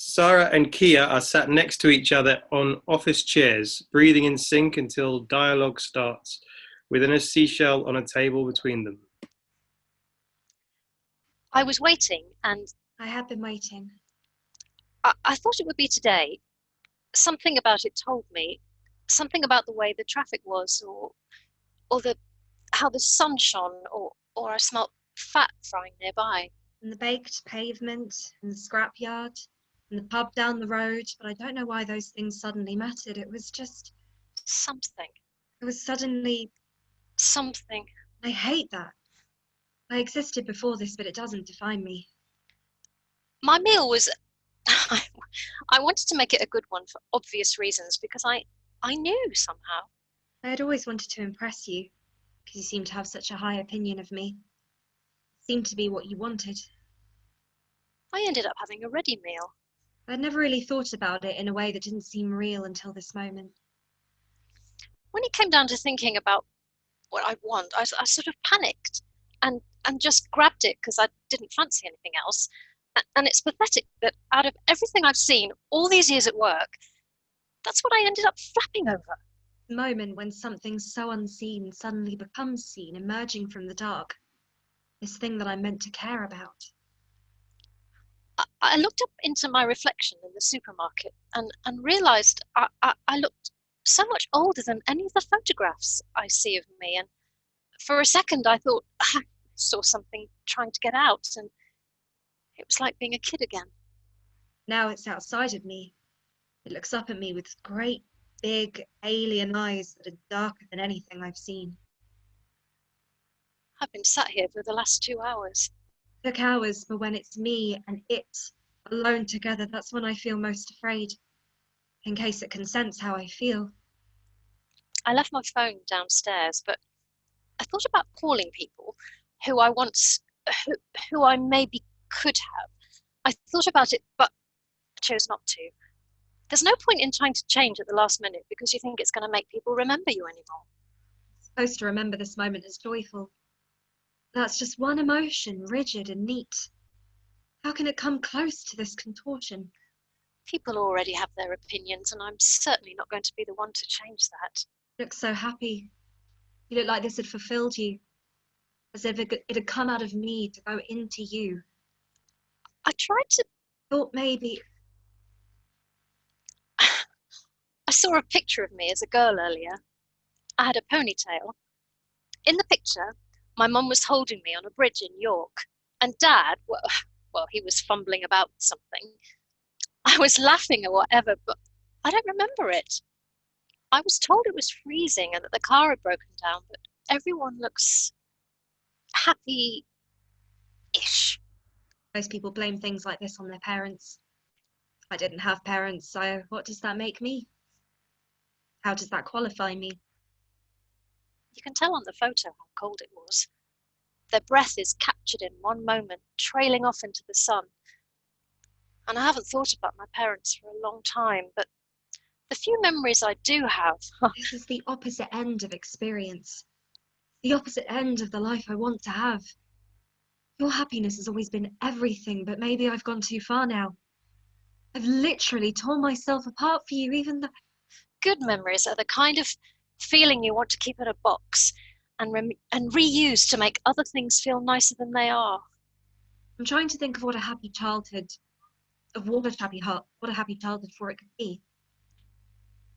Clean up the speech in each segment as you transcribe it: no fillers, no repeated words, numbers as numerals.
Sarah and Kia are sat next to each other on office chairs, breathing in sync until dialogue starts, with a seashell on a table between them. I was waiting, and I have been waiting. I thought it would be today. Something about it told me, something about the way the traffic was, or how the sun shone, or I smelt fat frying nearby. And the baked pavement, and the scrapyard, and the pub down the road, but I don't know why those things suddenly mattered. It was just... Something. It was suddenly... Something. I hate that. I existed before this, but it doesn't define me. My meal was... I wanted to make it a good one for obvious reasons, because I knew somehow. I had always wanted to impress you, because you seemed to have such a high opinion of me. It seemed to be what you wanted. I ended up having a ready meal. I'd never really thought about it in a way that didn't seem real until this moment. When it came down to thinking about what I'd want, I sort of panicked and just grabbed it because I didn't fancy anything else. And it's pathetic that out of everything I've seen all these years at work, that's what I ended up flapping over. The moment when something so unseen suddenly becomes seen, emerging from the dark. This thing that I'm meant to care about. I looked up into my reflection in the supermarket and realised I looked so much older than any of the photographs I see of me. And for a second, I thought I saw something trying to get out, and it was like being a kid again. Now it's outside of me. It looks up at me with great, big, alien eyes that are darker than anything I've seen. I've been sat here for the last 2 hours. It took hours, but when it's me and it alone together, that's when I feel most afraid. In case it can sense how I feel. I left my phone downstairs, but I thought about calling people who I maybe could have. I thought about it, but I chose not to. There's no point in trying to change at the last minute because you think it's going to make people remember you anymore. I'm supposed to remember this moment as joyful. That's just one emotion, rigid and neat. How can it come close to this contortion? People already have their opinions, and I'm certainly not going to be the one to change that. You look so happy. You look like this had fulfilled you. As if it had come out of me to go into you. I tried to... Thought maybe... I saw a picture of me as a girl earlier. I had a ponytail. In the picture, my mum was holding me on a bridge in York, and Dad, well, he was fumbling about with something. I was laughing or whatever, but I don't remember it. I was told it was freezing and that the car had broken down, but everyone looks happy-ish. Most people blame things like this on their parents. I didn't have parents, so what does that make me? How does that qualify me? You can tell on the photo how cold it was. Their breath is captured in one moment, trailing off into the sun. And I haven't thought about my parents for a long time, but the few memories I do have... This is the opposite end of experience. The opposite end of the life I want to have. Your happiness has always been everything, but maybe I've gone too far now. I've literally torn myself apart for you, even though... Good memories are the kind of feeling you want to keep in a box and reuse to make other things feel nicer than they are. I'm trying to think of what a happy childhood for it could be.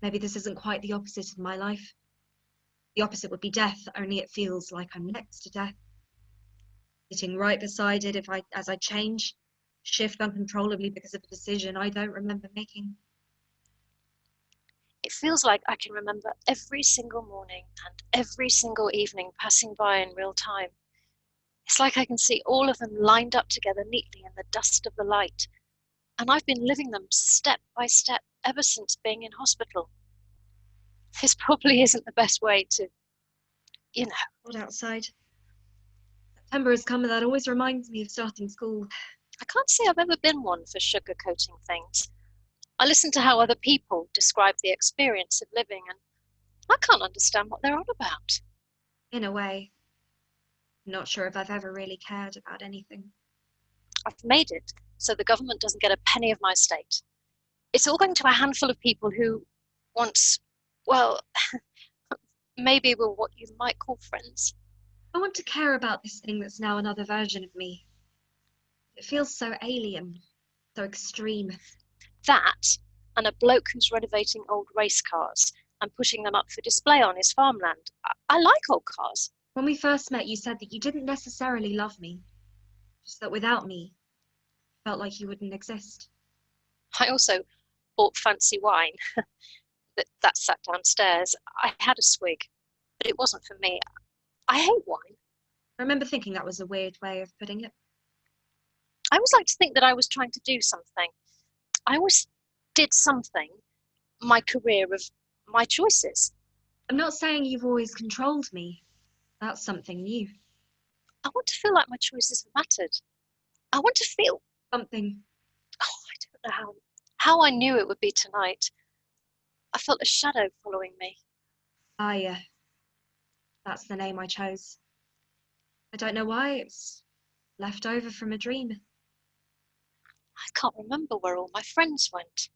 Maybe this isn't quite the opposite of my life. The opposite would be death, only it feels like I'm next to death. Sitting right beside it as I change, shift uncontrollably because of a decision I don't remember making. It feels like I can remember every single morning and every single evening passing by in real time. It's like I can see all of them lined up together neatly in the dust of the light. And I've been living them step by step ever since being in hospital. This probably isn't the best way to, Not outside. September has come and that always reminds me of starting school. I can't say I've ever been one for sugarcoating things. I listen to how other people describe the experience of living, and I can't understand what they're on about. In a way. I'm not sure if I've ever really cared about anything. I've made it so the government doesn't get a penny of my estate. It's all going to a handful of people who once, well, maybe were what you might call friends. I want to care about this thing that's now another version of me. It feels so alien, so extreme. That, and a bloke who's renovating old race cars and pushing them up for display on his farmland. I like old cars. When we first met, you said that you didn't necessarily love me, just that without me, you felt like you wouldn't exist. I also bought fancy wine. that sat downstairs. I had a swig, but it wasn't for me. I hate wine. I remember thinking that was a weird way of putting it. I always like to think that I was trying to do something. I always did something, my career of my choices. I'm not saying you've always controlled me. That's something new. I want to feel like my choices have mattered. I want to feel Something. I don't know how I knew it would be tonight. I felt a shadow following me. Aya. That's the name I chose. I don't know why, it's left over from a dream. I can't remember where all my friends went.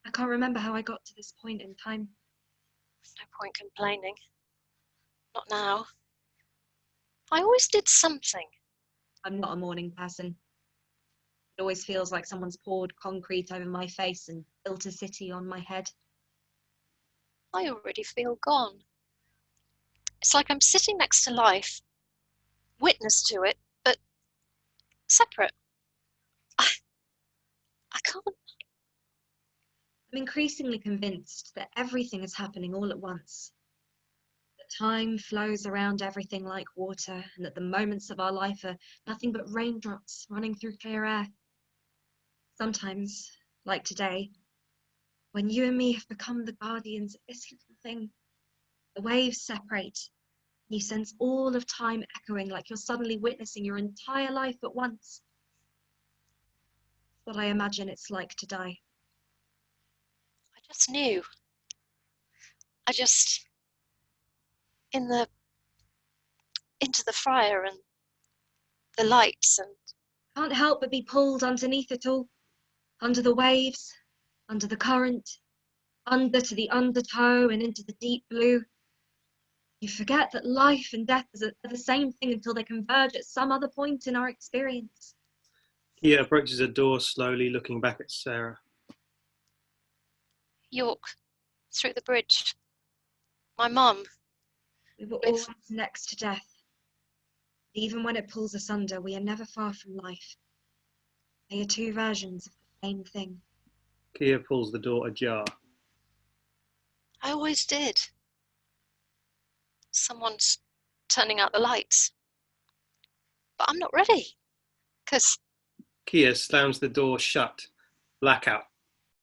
I can't remember how I got to this point in time. There's no point complaining. Not now. I always did something. I'm not a morning person. It always feels like someone's poured concrete over my face and built a city on my head. I already feel gone. It's like I'm sitting next to life, witness to it, but separate. I can't. I'm increasingly convinced that everything is happening all at once. That time flows around everything like water, and that the moments of our life are nothing but raindrops running through clear air. Sometimes, like today, when you and me have become the guardians of this little thing, the waves separate, and you sense all of time echoing like you're suddenly witnessing your entire life at once. What I imagine it's like to die. I just knew. I just into the fire and the lights and Can't help but be pulled underneath it all, under the waves, under the current, under to the undertow and into the deep blue. You forget that life and death are the same thing until they converge at some other point in our experience. Kia approaches a door slowly, looking back at Sarah. York, through the bridge. My mum. We were always next to death. Even when it pulls us under, we are never far from life. They are two versions of the same thing. Kia pulls the door ajar. I always did. Someone's turning out the lights. But I'm not ready. 'Cause Kia slams the door shut. Blackout.